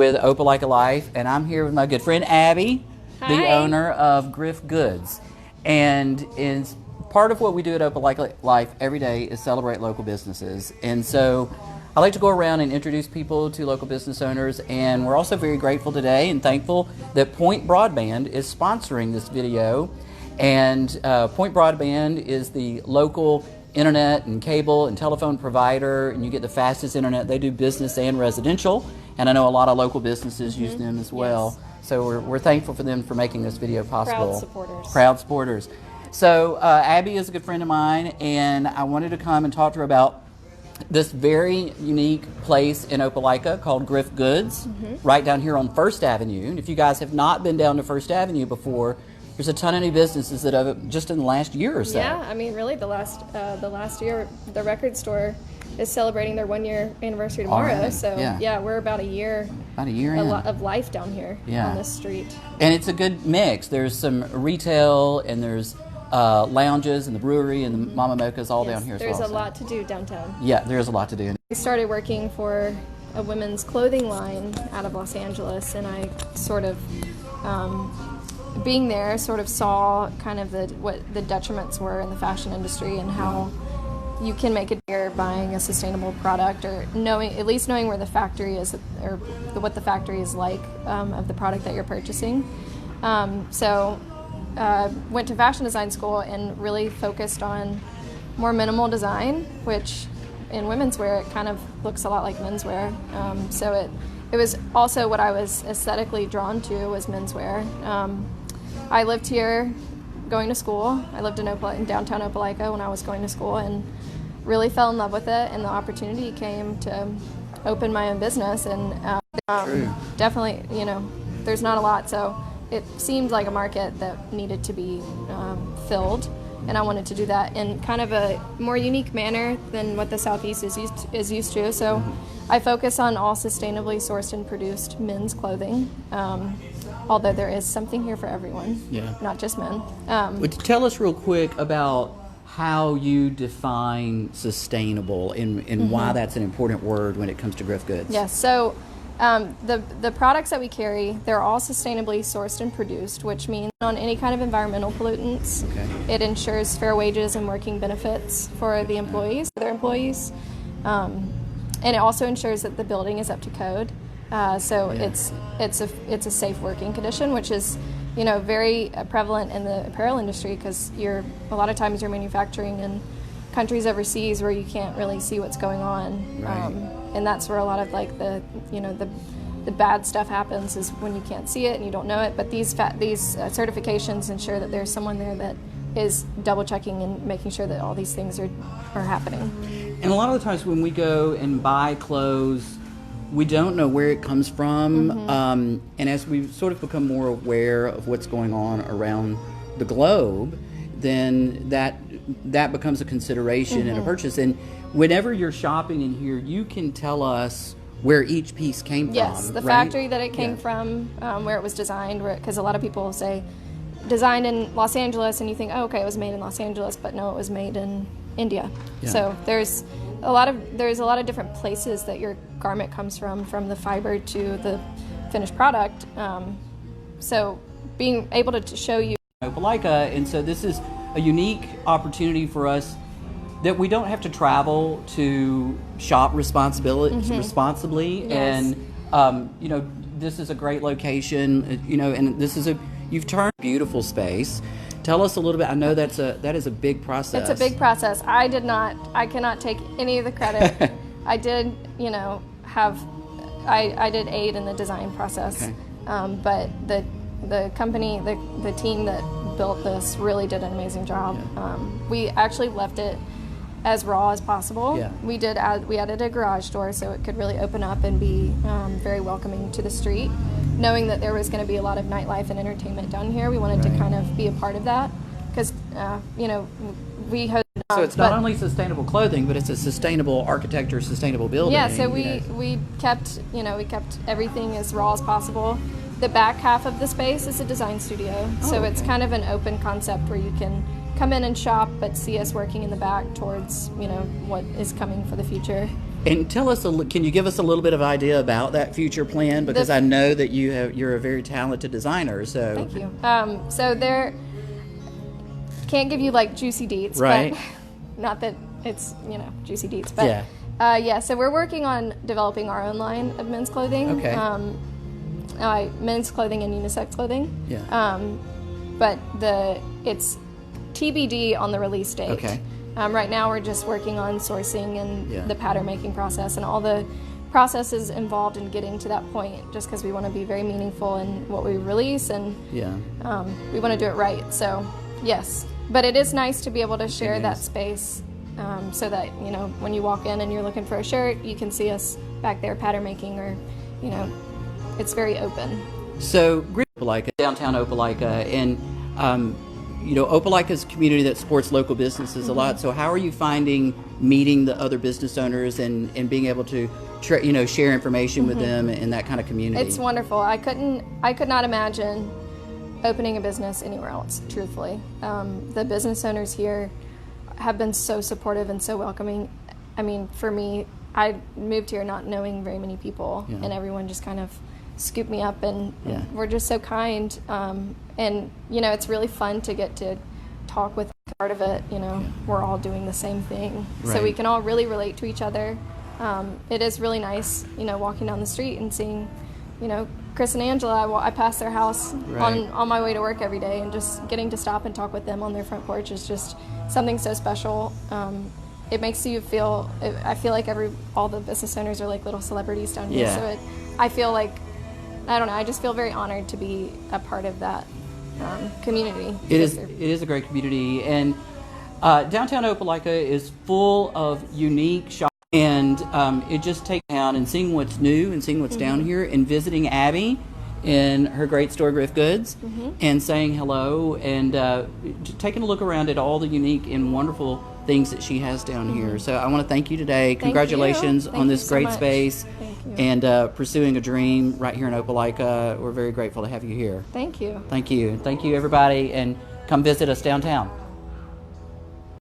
with OpelikaLife, and I'm here with my good friend Abby, Hi. the owner of Griff Goods. And is part of what we do at OpelikaLife every day is celebrate local businesses. And so I like to go around and introduce people to local business owners, and we're also very grateful today and thankful that Point Broadband is sponsoring this video. And Point Broadband is the local internet and cable and telephone provider, and you get the fastest internet. They do business and residential, and I know a lot of local businesses use them as well. Yes. So we're thankful for them for making this video possible. Proud supporters. Proud supporters. So Abby is a good friend of mine, and I wanted to come and talk to her about this very unique place in Opelika called Griff Goods, right down here on First Avenue. And if you guys have not been down to First Avenue before, there's a ton of new businesses that have just in the last year or so. Yeah, I mean, really, the last year, the record store is celebrating their 1-year anniversary tomorrow. Already? So yeah, we're about a year in. A lot of life down here on this street. And it's a good mix. There's some retail, and there's lounges, and the brewery, and the Mama Mocha's all down here as well. There's a lot to do downtown. Yeah, there's a lot to do. We started working for a women's clothing line out of Los Angeles, and I sort of being there, sort of saw kind of what the detriments were in the fashion industry and how you can make it here buying a sustainable product, or at least knowing where the factory is, or what the factory is like of the product that you're purchasing. So went to fashion design school and really focused on more minimal design, which in women's wear it kind of looks a lot like menswear. So it was also what I was aesthetically drawn to was menswear. I lived here going to school. I lived in downtown Opelika when I was going to school, and really fell in love with it, and the opportunity came to open my own business. And definitely, there's not a lot, so it seemed like a market that needed to be filled, and I wanted to do that in kind of a more unique manner than what the Southeast is used to. So I focus on all sustainably sourced and produced men's clothing. Although there is something here for everyone, not just men. But tell us real quick about how you define sustainable and why that's an important word when it comes to Griff Goods. Yes, so the products that we carry, they're all sustainably sourced and produced, which means on any kind of environmental pollutants. It ensures fair wages and working benefits for their employees. And it also ensures that the building is up to code. So it's a safe working condition, which is very prevalent in the apparel industry, because a lot of times you're manufacturing in countries overseas where you can't really see what's going on, and that's where a lot of like the bad stuff happens, is when you can't see it and you don't know it. But these certifications ensure that there's someone there that is double checking and making sure that all these things are happening. And a lot of the times when we go and buy clothes, we don't know where it comes from, and as we sort of become more aware of what's going on around the globe, then that becomes a consideration in a purchase. And whenever you're shopping in here, you can tell us where each piece came from. Yes, the factory that it came from, where it was designed, because a lot of people say designed in Los Angeles, and you think, oh, okay, it was made in Los Angeles, but no, it was made in India. So there's a lot of different places that your garment comes from the fiber to the finished product. So being able to show you Opelika, and so this is a unique opportunity for us that we don't have to travel to shop responsibly. And this is a great location. And this is you've turned a beautiful space. Tell us a little bit. I know that is a big process. It's a big process. I cannot take any of the credit. I did, I did aid in the design process. But the company, the team that built this really did an amazing job. We actually left it as raw as possible. We added a garage door so it could really open up and be very welcoming to the street. Knowing that there was going to be a lot of nightlife and entertainment down here, we wanted to kind of be a part of that, because we hosted. So it's not only sustainable clothing, but it's a sustainable architecture, sustainable building. Yeah, so we kept everything as raw as possible. The back half of the space is a design studio, so it's kind of an open concept where you can come in and shop, but see us working in the back towards what is coming for the future. And tell us, can you give us a little bit of idea about that future plan? Because I know that you're a very talented designer. So thank you. So there, can't give you like juicy deets, right? But not that it's juicy deets, but yeah. So we're working on developing our own line of men's clothing. Okay. Men's clothing and unisex clothing. Yeah. But it's TBD on the release date. Okay. Right now we're just working on sourcing and the pattern making process and all the processes involved in getting to that point, just because we want to be very meaningful in what we release, and we want to do it right. So yes, but it is nice to be able to share that space, so that when you walk in and you're looking for a shirt, you can see us back there pattern making, or it's very open. So Opelika, downtown Opelika, and Opelika is a community that supports local businesses a lot. So how are you finding meeting the other business owners and being able to share information with them in that kind of community? It's wonderful. I could not imagine opening a business anywhere else, truthfully. The business owners here have been so supportive and so welcoming. I mean, for me, I moved here not knowing very many people, and everyone just kind of scooped me up, and we're just so kind. And it's really fun to get to talk with part of it. We're all doing the same thing, so we can all really relate to each other. It is really nice, walking down the street and seeing, Chris and Angela. I pass their house on my way to work every day, and just getting to stop and talk with them on their front porch is just something so special. It makes you feel. I feel like all the business owners are like little celebrities down here. So I feel like, I don't know. I just feel very honored to be a part of that community. It is a great community, and downtown Opelika is full of unique shops, and it just takes down and seeing what's new and seeing what's down here, and visiting Abby in her great store Griff Goods, and saying hello, and just taking a look around at all the unique and wonderful things that she has down here. So I want to thank you today. Congratulations on this great space and pursuing a dream right here in Opelika. We're very grateful to have you here. Thank you. Thank you. Thank you, everybody, and come visit us downtown.